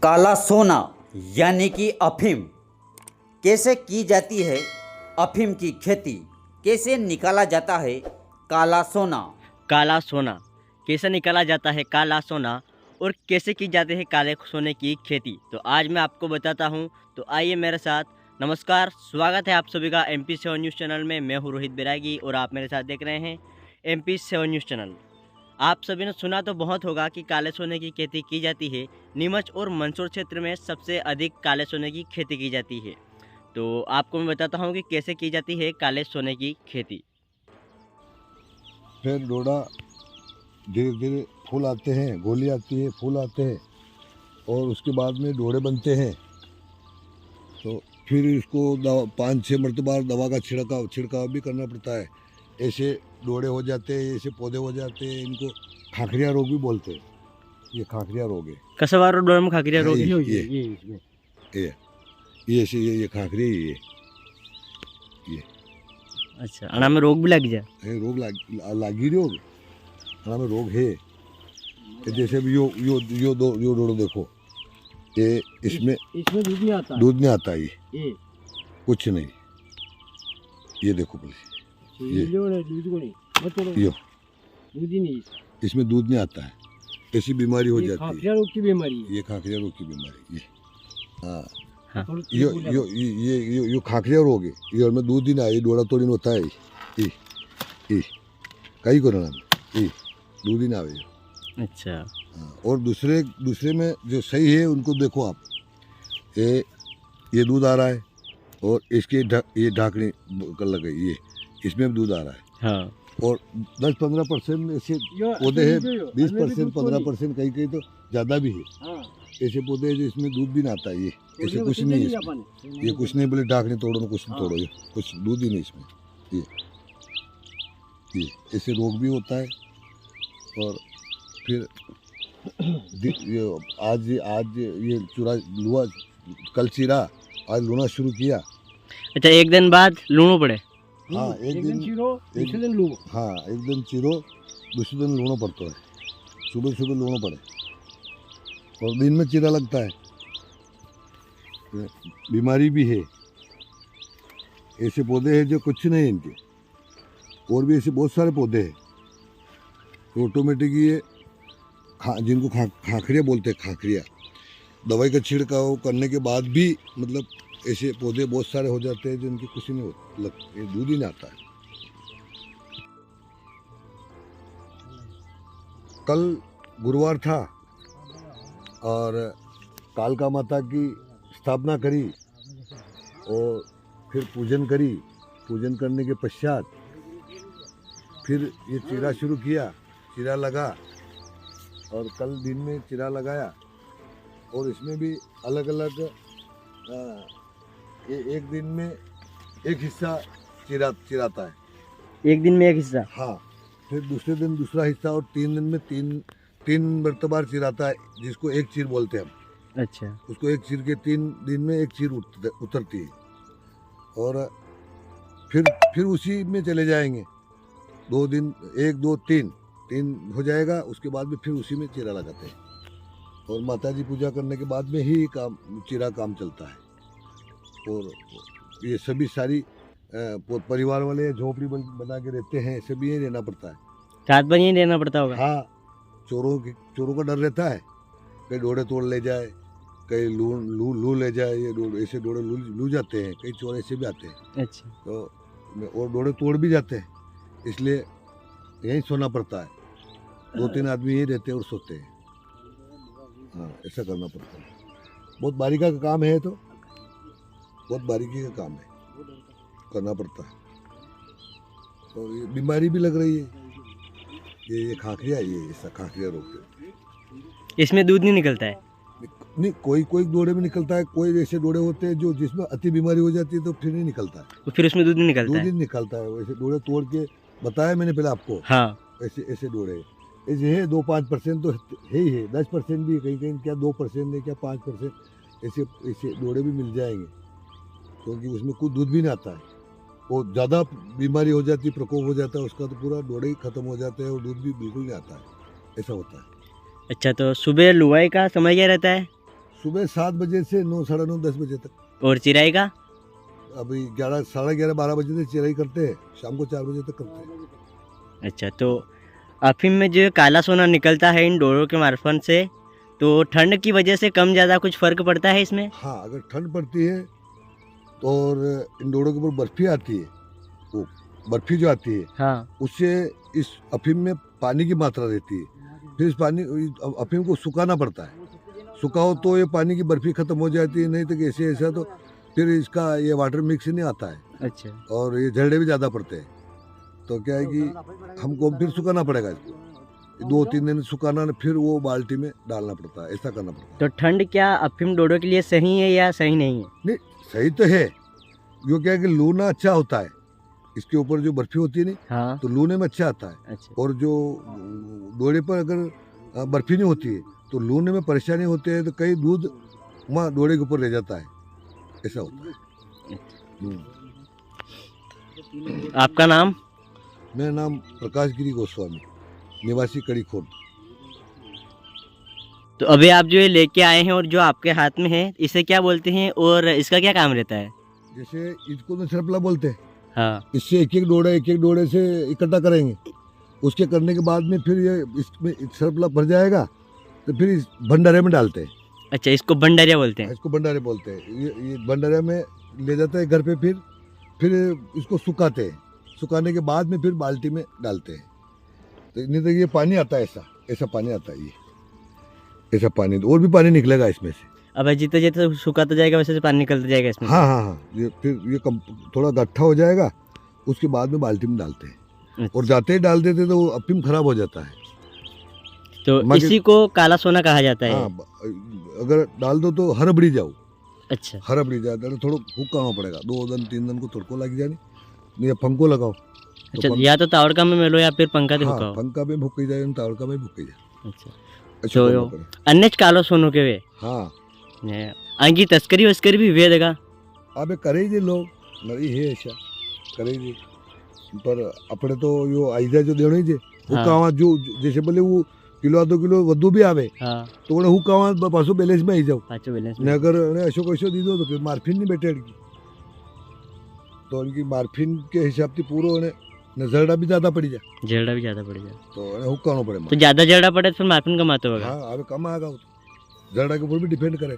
काला सोना यानी कि अफीम कैसे की जाती है? अफीम की खेती कैसे निकाला जाता है? काला सोना। काला सोना कैसे निकाला जाता है? काला सोना और कैसे की जाती है काले सोने की खेती, तो आज मैं आपको बताता हूं। तो आइए मेरे साथ। नमस्कार, स्वागत है आप सभी का MP7 न्यूज़ चैनल में। मैं हूं रोहित बैरागी और आप मेरे साथ देख रहे हैं MP7 न्यूज़ चैनल। आप सभी ने सुना तो बहुत होगा कि काले सोने की खेती की जाती है। नीमच और मंदसौर क्षेत्र में सबसे अधिक काले सोने की खेती की जाती है। तो आपको मैं बताता हूँ कि कैसे की जाती है काले सोने की खेती। फिर डोडा धीरे धीरे फूल आते हैं, गोली आती है, फूल आते हैं और उसके बाद में डोड़े बनते हैं। तो फिर इसको 5-6 मरतबा दवा का छिड़काव भी करना पड़ता है। ऐसे डोड़े हो जाते हैं, ऐसे पौधे हो जाते हैं। इनको खाखरिया रोग भी बोलते हैं। ये खाखरिया रोग है। कसवार और डोर में खाकिरिया रोग है। ये ऐसे ये खाखरिया ये अच्छा, अना में रोग भी लग जाए। रोग लागी रोग में रोग है कि जैसे भी यो डोड़ो देखो, ये इसमें दूध नहीं आता। दूध नहीं आता। ये कुछ नहीं। ये देखो प्लीज, ये दूध ही नहीं। इसमें दूध नहीं आता है। ऐसी बीमारी हो जाती है। खाकिरिया रोग की बीमारी है। ये खाखरिया रोग की बीमारी। ये हाँ, हाँ। यो खाखरिया रोग है। ये में दूध ही ना, ये डोड़ा तोड़ी होता है। ये कई को ना ये दूध ही ना आवे। अच्छा। हाँ, और दूसरे में जो सही है उनको देखो आप। ये दूध आ रहा है और इसके ये ढाकनी कर लगे, ये इसमें भी दूध आ रहा है। हाँ। और 10-15% ऐसे पौधे हैं, 20%, 15%, कहीं तो ज़्यादा भी है। हाँ। ऐसे पौधे हैं जो इसमें दूध भी ना आता है। ये ऐसे कुछ नहीं है इसमें। ये कुछ नहीं, बोले ढाकनी तोड़ो ना, कुछ नहीं तोड़ो, ये कुछ दूध ही नहीं इसमें। ये ऐसे रोग भी होता है। और फिर आज ये चूरा लुआ, कल चीरा, आज लूना शुरू किया। अच्छा, एक दिन बाद लूणो पड़े। हाँ, एक दिन चीरो, दूसरे दिन लूणो। हाँ, एक दिन चीरो, दूसरे दिन लूणो पड़ता है। सुबह लूणो पड़े और दिन में चीरा लगता है। बीमारी भी है। ऐसे पौधे हैं जो कुछ नहीं है इनके। और भी ऐसे बहुत सारे पौधे हैं तो ऑटोमेटिक ये जिनको खाखरिया बोलते हैं, खाखरिया, दवाई का छिड़काव करने के बाद भी मतलब ऐसे पौधे बहुत सारे हो जाते हैं जिनकी कुछ नहीं होता, दूध ही नहीं आता है। कल गुरुवार था और कालका माता की स्थापना करी और फिर पूजन करी। पूजन करने के पश्चात फिर ये चीरा शुरू किया। चीरा लगा और कल दिन में चीरा लगाया और इसमें भी अलग अलग एक दिन में एक हिस्सा चिराता है। एक दिन में एक हिस्सा। हाँ, फिर दूसरे दिन दूसरा हिस्सा और 3 दिन में तीन मरतबार चिराता है, जिसको एक चीर बोलते हैं हम। अच्छा। उसको एक चीर के 3 दिन में एक चीर उतरती है और फिर उसी में चले जाएंगे। 2 दिन, 1 2 3 हो जाएगा। उसके बाद में फिर उसी में चीरा लगाते हैं और माता जी पूजा करने के बाद में ही चीरा काम चलता है। और ये सभी सारी परिवार वाले झोपड़ी बना के रहते हैं, सभी यही रहना पड़ता है। रात भर यहीं रहना पड़ता होगा। हाँ, चोरों का डर रहता है, कहीं डोड़े तोड़ ले जाए, कहीं लू ले जाए। ये ऐसे डोड़े लू जाते हैं, कई चोर ऐसे भी आते हैं। अच्छा। तो और डोड़े तोड़ भी जाते हैं, इसलिए यहीं सोना पड़ता है। 2-3 आदमी यहीं रहते हैं और सोते हैं। हाँ, ऐसा करना पड़ता है। बहुत बारीकी का काम है, तो बहुत बारीकी का काम है, करना पड़ता है। और ये बीमारी भी लग रही है। ये खाखरिया, ये ऐसा खाखरिया रोग है। इसमें दूध नहीं निकलता है। नहीं, कोई डोड़े में निकलता है। कोई ऐसे डोड़े होते हैं जो जिसमें अति बीमारी हो जाती है तो फिर नहीं निकलता है। तो फिर उसमें दूध नहीं निकलता है। दूध ही निकलता है। वैसे डोड़े तोड़ के बताया मैंने पहले आपको। हाँ। ऐसे डोड़े ऐसे है। 2-5% तो है ही है, 10% भी कहीं क्या 2% है, क्या 5% ऐसे डोड़े भी मिल जाएंगे, क्योंकि उसमें कुछ दूध भी नहीं आता है। वो ज़्यादा बीमारी हो जाती, प्रकोप हो जाता है उसका, तो पूरा डोड़े ही खत्म हो जाते हैं और दूध भी बिल्कुल नहीं आता है। ऐसा होता है। अच्छा, तो सुबह लुवाई का समय क्या रहता है? सुबह 7 बजे से 9, साढ़े 9, 10 बजे तक। और चिराई का? अभी 11, साढ़े 11, 12 बजे से चिराई करते हैं, शाम को 4 बजे तक करते हैं। अच्छा, तो अफीम में जो काला सोना निकलता है इन डोरों के मार्फत से, तो ठंड की वजह से कम ज़्यादा कुछ फ़र्क पड़ता है इसमें? हाँ, अगर ठंड पड़ती है तो और इन डोरों के ऊपर बर्फी आती है, वो बर्फी जो आती है हाँ। उससे इस अफीम में पानी की मात्रा रहती है। फिर इस अफीम को सुखाना पड़ता है। सुखाओ तो ये पानी की बर्फी खत्म हो जाती है, नहीं तो ऐसे ऐसा तो फिर इसका ये वाटर मिक्स नहीं आता है। अच्छा। और ये झरड़े भी ज़्यादा पड़ते हैं, तो क्या है कि हमको फिर सुखाना पड़ेगा इसको, 2-3 दिन सुखाना, फिर वो बाल्टी में डालना पड़ता है, ऐसा करना पड़ता है। तो ठंड क्या अफीम डोडो के लिए सही है या सही नहीं है? नहीं, सही तो है। यो क्या है कि लूना अच्छा होता है, इसके ऊपर जो बर्फी होती है नहीं, हाँ। तो लूने में अच्छा आता है। अच्छा। और जो डोरे पर अगर बर्फी नहीं होती है तो लूने में परेशानी होती है, तो कई दूध वहाँ डोरे के ऊपर रह जाता है, ऐसा होता है। आपका नाम? मेरा नाम प्रकाश गिरी गोस्वामी, निवासी कड़ी खोट। तो अभी आप जो ये लेके आए हैं और जो आपके हाथ में है, इसे क्या बोलते हैं और इसका क्या काम रहता है? जैसे इसको तो सरपला बोलते हैं। हाँ। इससे एक एक डोरे से इकट्ठा करेंगे, उसके करने के बाद में फिर ये इसमें सरपला भर जाएगा, तो फिर इस भंडारे में डालते हैं। अच्छा, इसको भंडारिया बोलते हैं? इसको भंडारे बोलते हैं। ये भंडारे में ले जाते हैं घर पे, फिर इसको सुखाते हैं। सुखाने के बाद में फिर बाल्टी में डालते हैं। तो नहीं तो ये पानी आता है, ऐसा पानी आता है, ये ऐसा पानी, और भी पानी निकलेगा इसमें से। अब जितने जितने सुखाता जाएगा वैसे से पानी निकलता जाएगा इसमें? हाँ हाँ हाँ, ये फिर ये थोड़ा गट्ठा हो जाएगा, उसके बाद में बाल्टी में डालते हैं। अच्छा। और जाते ही डाल देते तो वो अफीम खराब हो जाता है। तो इसी को काला सोना कहा जाता है? हाँ, अगर डाल दो तो हरबड़ी जाओ। अच्छा। हरबड़ी जाता है, थोड़ा हुक करना पड़ेगा, 2 दिन 3 दिन को तड़को लग जाने, नहीं पंखो लगाओ। अच्छा, या तो तावड़का में मेलो या फिर पंखा दे हाँ, हुकाओ। पंखा में भुक्की जाए, तावड़का में भुक्की जाए। अच्छा। अच्छा तो करना पड़े। अन्य कालो सोनो के वे हाँ, आंगी तस्करी वस्करी भी हुए देगा? अबे करे जे लोग नहीं है, ऐसा करे जे, पर अपने तो यो आइजा जो देने जे हुकावा, जो जैसे बोले वो किलो 2 किलो वधु भी आवे, हाँ। तो बोले हुकावा पासो बैलेंस में आई जाओ। पाचो बैलेंस ने अगर ऐसो दी दो तो फिर मार्फिन नहीं बैठे इनकी, तो इनकी मार्फिन के हिसाब से पूरा ने जरड़ा भी ज्यादा पड़ी जा, जड़ा भी ज्यादा पड़ जाए तो हुकाना पड़े। तो ज्यादा जड़ा पड़े तो फिर मार्फिन कमाते होगा? हाँ, अबे कम आएगा वो, तो जरड़ा के ऊपर भी डिपेंड करे।